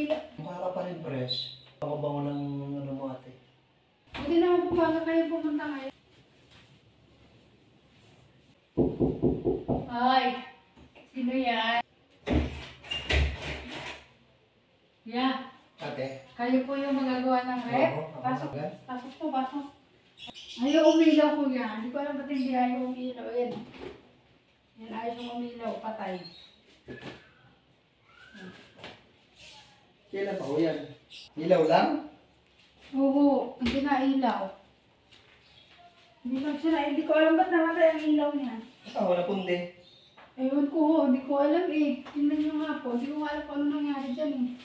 umiila. Mukha ka pa rin, Pres. Bango-bango ng ano mo, ate. Buti naman po baga kayo pumunta ngayon. Ay, sino yan? Yeah. Ate? Kayo po yung magagawa ng rep? Oo, ako Pasok, agad. pasok po, pasok. Ayaw umilaw po yan. Hindi ko alam ba't hindi ayaw umilaw. Yan. Yan, ayaw yung umilaw. Patay. Kailan pa ko yan? Ilaw lang? Oo, hindi na ilaw. Hindi ko alam ba't namatay ang ilaw niya. Wala pundi. Ewan ko, hindi ko alam eh. Tingnan nyo nga po. Hindi ko alam kung ano nangyari dyan eh.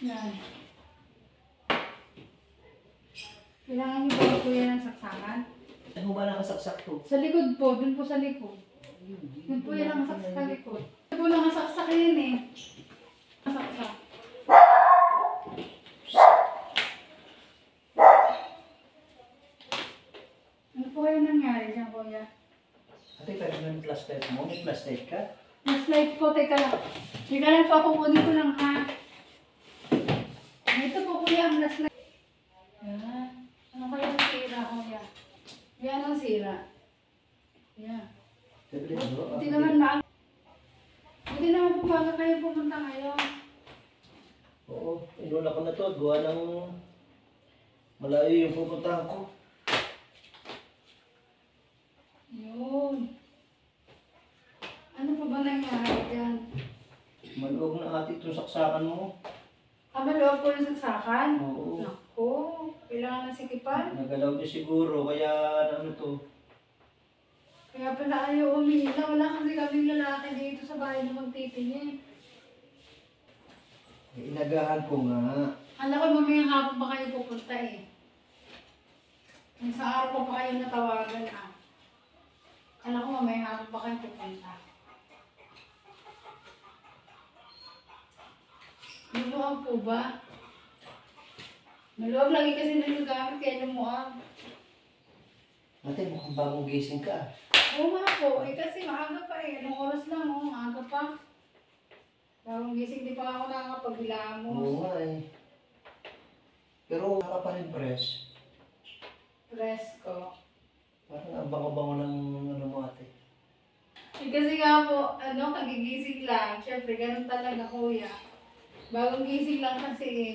Yan. Kailangan nyo ba po yan ng saksakan? Ano ba nakasaksak to? Sa likod po, dun po sa likod. Dun po yan ang saksak sa likod. Dun po nakasaksak yan eh. Nakasaksak. Ano po yung nangyari dyan, kuya? Ate, pwede mo yung flashlight mo? May flashlight ka? Flashlight po, teka lang. Teka lang po, kukunin ko lang ha. Ito po kuya ang flashlight. Yan. Ano kaya ang sira, kuya? Yan ang sira. Yan. Buti naman na. Buti naman po baga kayo pumunta ngayon. Oo, inuna ko na to. Gawa ng malayo yung pupuntahan ko. Yun. Ano pa ba nangyari dyan? Maluwag na ate itong saksakan mo. Maluwag po yung saksakan? Oo. Naku, kailangan ng sikipan. Nagalaw din siguro, kaya ano to. Kaya pala ayaw umiila. Wala kasi kaming lalaki dito sa bahay na magtitingin. Inagahan ko nga. Alam ko mamayang hapon pa kayo pupunta eh. Kung sa araw ko pa kayo natawagan ah. Alam ko mamayang hapon pa kayo pupunta. Lumuang po ba? Maluwag lagi kasi nagagamit kaya lumuang. Ate, mukhang bagong gising ka. Oo nga po, eh kasi maaga pa eh. Anong oras lang oh, maaga pa. Bagong gising, di pa ako nakakapaghilamos. Oo nga eh. Pero wala pa rin, Pres. Presko. Parang ang bango-bango ng ano mo, ate. Eh kasi nga po, kagigising lang. Siyempre, ganun talaga kuya. Bagong gising lang kasi eh.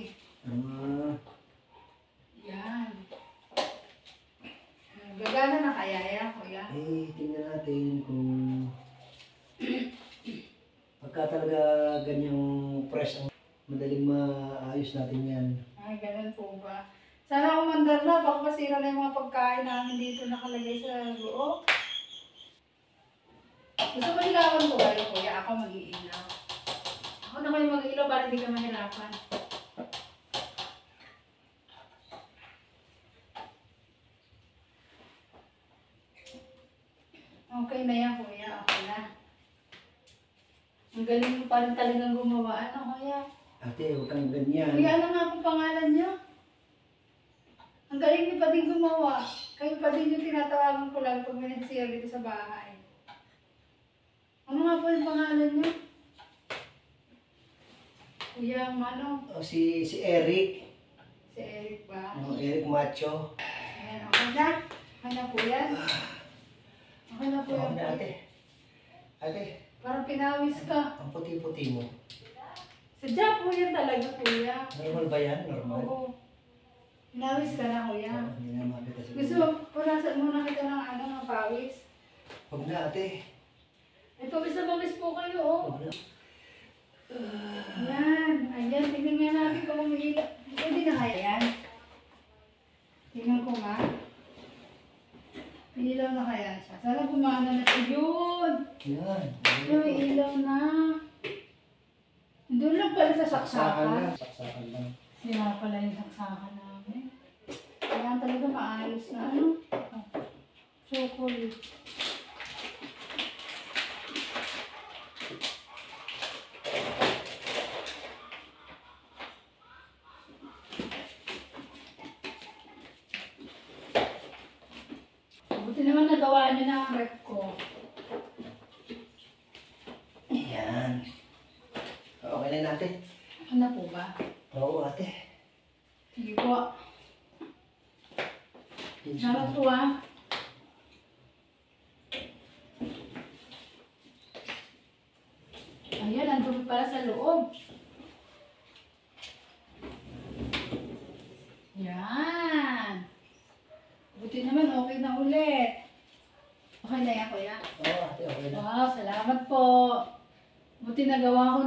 Yan. Gagana na kaya yan, kuya? Eh, tingnan natin kung pagka talaga ganyang press ang madaling maayos natin yan. Ay, ganun po ba? Sana umandar na, baka masira na yung mga pagkain namin dito nakalagay sa loob. Gusto mo ilawan ko kayo, kuya? Ako mag-iilaw. Ako na kayo mag-iilaw para hindi ka mahirapan. Okay na yan, kuya. Okay na. Ang galing mo pa rin talagang gumawa. Ano, kuya? Ate, huwag kang ganyan. Kuya, ano nga po pangalan niyo? Ang galing niyo pa din gumawa. Kayo pa din yung tinatawagan ko lang pag may nagsisira dito sa bahay. Ano nga po yung pangalan niyo? Kuya, ano? Oh, si Eric. Si Eric ba? Eric Macho. Ayan, okay na? Okay na po yan? Okay na po yan. Oo na, ate. Ate, Parang pinawis ka. ang puti-puti mo. Sadya po yan talaga, kuya. Normal ba yan? Normal? Oo. Pinawis ka na, kuya. Oo, hindi na makita siguro. Gusto mo, punasan muna kita ng pawis. Huwag na, ate. Ay, pawis na pawis po kayo, oh. Huwag na. Yan. Ayan, tingnan nga natin kung umiila. Pwede na kaya yan? Tingnan ko nga. May ilaw na kaya siya. Sana gumana na siya. Yun! Yan. May ilaw na. Doon lang pala sa saksakan. Saksakan lang. Sira pala yung saksakan namin. Kaya talaga maayos na ano. Chocolate. Buti naman nagawa niyo na ang rep ko. Yan. na ate. Ano po ba? Oo ate. Sige po. Sarap po ah. Ayan, nandun pala sa loob. Yan. Buti naman, okay na ulit. Okay na yan, kuya? Oo ate, okay na. Wow, salamat po. Buti nagawa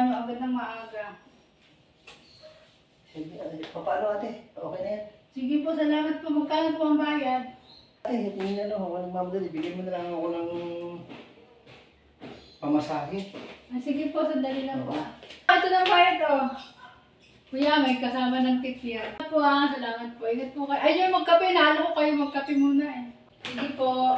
niyo agad ng maaga. Sige, paano ate? Okay na yan? Sige po, salamat po. Magkano po ang bayad? Ate, tingin na ako nagmamadali. Bigyan mo na lang ako ng pamasahe. Ah, sige po, sandali lang po. Ito na bayad oh. Kuya, may kasama ng tip yan. Salamat po ah, salamat po. Ingat po kayo. Ay, yung magkape, nalo ko kayo magkape muna eh. Sige po.